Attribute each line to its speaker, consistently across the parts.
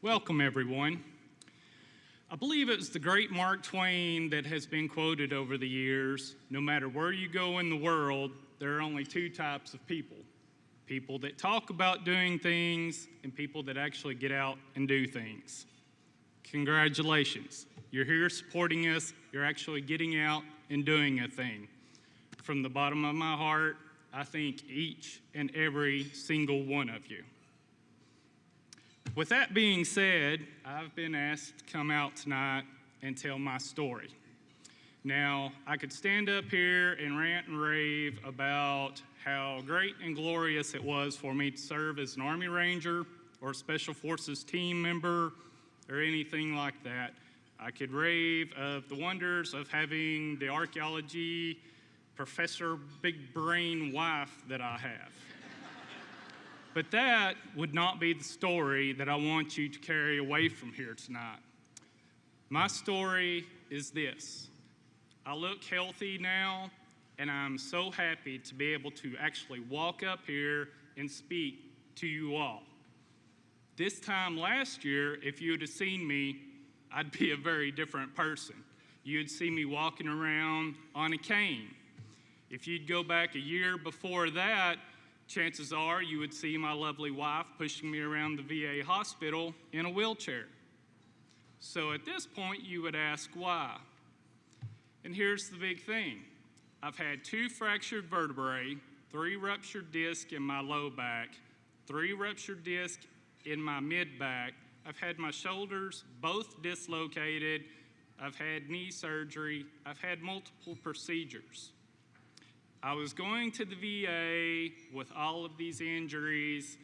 Speaker 1: Welcome, everyone. I believe it's the great Mark Twain that has been quoted over the years. No matter where you go in the world, there are only two types of people. People that talk about doing things and people that actually get out and do things. Congratulations. You're here supporting us. You're actually getting out and doing a thing. From the bottom of my heart, I thank each and every single one of you. With that being said, I've been asked to come out tonight and tell my story. Now, I could stand up here and rant and rave about how great and glorious it was for me to serve as an Army Ranger or a Special Forces team member or anything like that. I could rave of the wonders of having the archaeology professor big brain wife that I have. But that would not be the story that I want you to carry away from here tonight. My story is this. I look healthy now, and I'm so happy to be able to actually walk up here and speak to you all. This time last year, if you would have seen me, I'd be a very different person. You'd see me walking around on a cane. If you'd go back a year before that, chances are you would see my lovely wife pushing me around the VA hospital in a wheelchair. So at this point, you would ask why. And here's the big thing. I've had 2 fractured vertebrae, 3 ruptured discs in my low back, 3 ruptured discs in my mid-back. I've had my shoulders both dislocated. I've had knee surgery. I've had multiple procedures. I was going to the VA with all of these injuries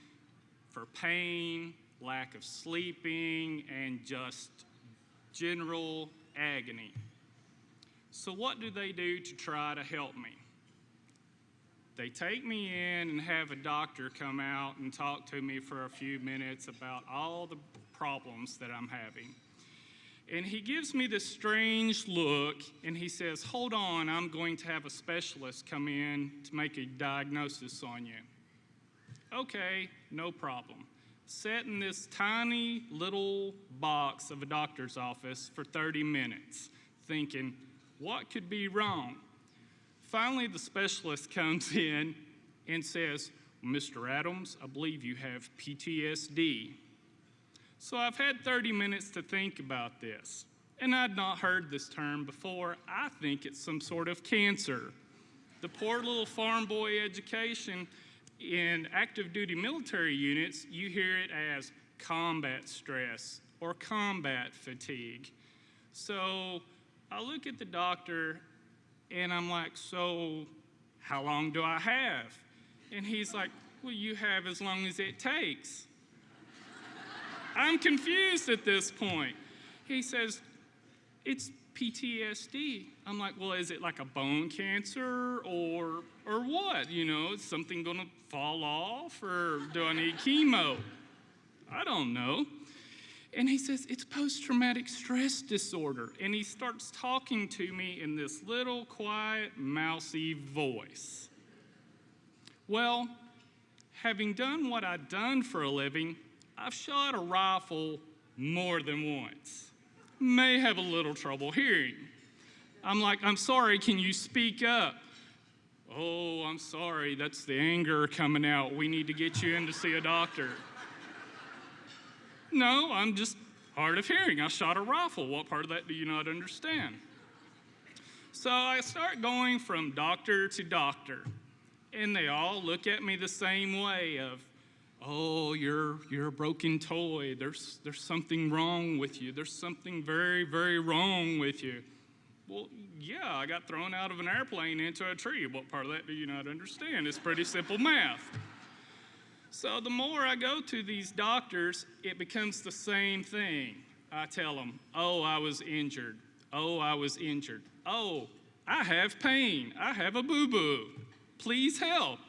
Speaker 1: for pain, lack of sleeping, and just general agony. So what do they do to try to help me? They take me in and have a doctor come out and talk to me for a few minutes about all the problems that I'm having. And he gives me this strange look, and he says, hold on, I'm going to have a specialist come in to make a diagnosis on you. Okay, no problem. Sat in this tiny little box of a doctor's office for 30 minutes, thinking, what could be wrong? Finally, the specialist comes in and says, Mr. Adams, I believe you have PTSD. So I've had 30 minutes to think about this, and I'd not heard this term before. I think it's some sort of cancer. The poor little farm boy education in active duty military units, you hear it as combat stress or combat fatigue. So I look at the doctor, and I'm like, so how long do I have? And he's like, well, you have as long as it takes. I'm confused at this point. He says, it's PTSD. I'm like, well, is it like a bone cancer or what? You know, is something gonna fall off or do I need chemo? I don't know. And he says, it's post-traumatic stress disorder. And he starts talking to me in this little, quiet, mousy voice. Well, having done what I'd done for a living, I've shot a rifle more than once. May have a little trouble hearing. I'm like, I'm sorry, can you speak up? Oh, I'm sorry, that's the anger coming out. We need to get you in to see a doctor. No, I'm just hard of hearing. I shot a rifle. What part of that do you not understand? So I start going from doctor to doctor, and they all look at me the same way of, oh, you're a broken toy. There's something wrong with you. There's something very, very wrong with you. Well, yeah, I got thrown out of an airplane into a tree. What part of that do you not understand? It's pretty simple math. So the more I go to these doctors, it becomes the same thing. I tell them, oh, I was injured. Oh, I was injured. Oh, I have pain. I have a boo-boo. Please help.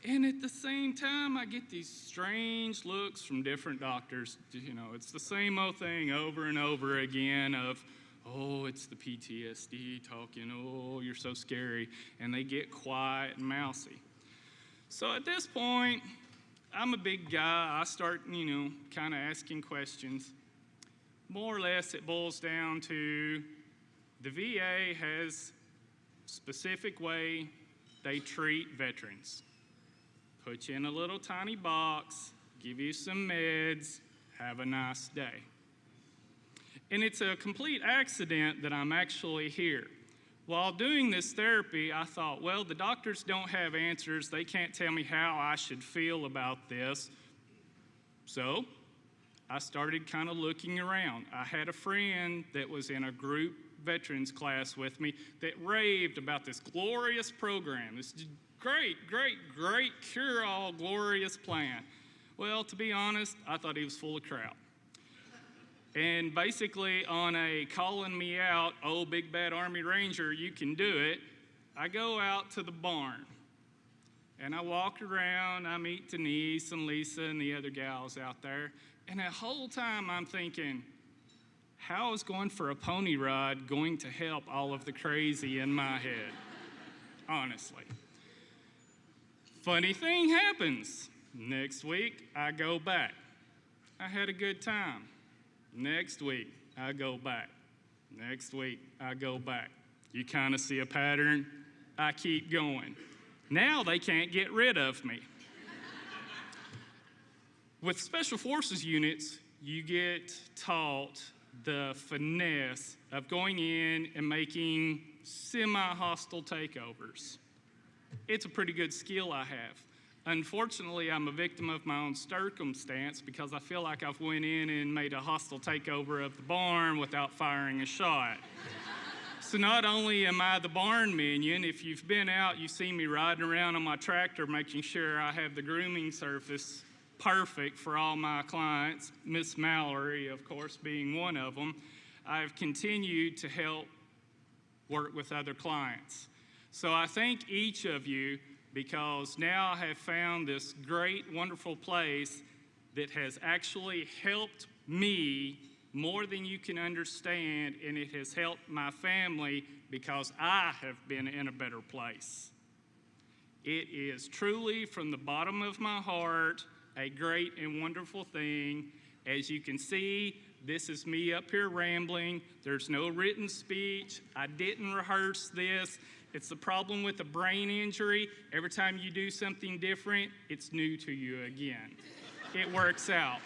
Speaker 1: And at the same time, I get these strange looks from different doctors. You know, it's the same old thing over and over again of, oh, it's the PTSD talking, oh, you're so scary. And they get quiet and mousy. So at this point, I'm a big guy. I start, kind of asking questions. More or less, it boils down to the VA has a specific way they treat veterans. Put you in a little tiny box, give you some meds, have a nice day. And it's a complete accident that I'm actually here. While doing this therapy, I thought, well, the doctors don't have answers. They can't tell me how I should feel about this. So I started kind of looking around. I had a friend that was in a group veterans class with me that raved about this glorious program, this great, great, great cure-all glorious plan. Well, to be honest, I thought he was full of crap. And basically, on a calling me out, oh, big bad Army Ranger, you can do it, I go out to the barn. And I walk around, I meet Denise and Lisa and the other gals out there. And the whole time I'm thinking, how is going for a pony ride going to help all of the crazy in my head? Honestly. Funny thing happens. Next week, I go back. I had a good time. Next week, I go back. Next week, I go back. You kind of see a pattern? I keep going. Now they can't get rid of me. With Special Forces units, you get taught the finesse of going in and making semi-hostile takeovers. It's a pretty good skill I have. Unfortunately, I'm a victim of my own circumstance because I feel like I've went in and made a hostile takeover of the barn without firing a shot. So not only am I the barn minion, if you've been out, you see me riding around on my tractor making sure I have the grooming surface perfect for all my clients, Miss Mallory, of course, being one of them. I've continued to help work with other clients. So I thank each of you because now I have found this great, wonderful place that has actually helped me more than you can understand, and it has helped my family because I have been in a better place. It is truly, from the bottom of my heart, a great and wonderful thing. As you can see, this is me up here rambling. There's no written speech. I didn't rehearse this. It's the problem with a brain injury. Every time you do something different, it's new to you again. It works out.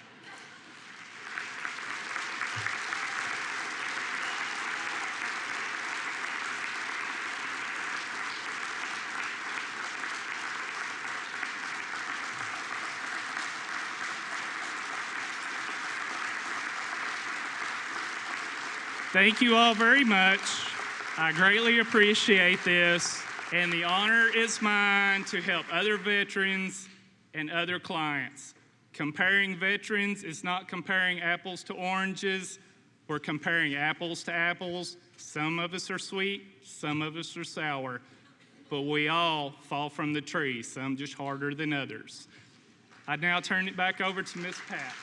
Speaker 1: Thank you all very much. I greatly appreciate this, and the honor is mine to help other veterans and other clients. Comparing veterans is not comparing apples to oranges. We're comparing apples to apples. Some of us are sweet, some of us are sour, but we all fall from the tree, some just harder than others. I now turn it back over to Miss Pat.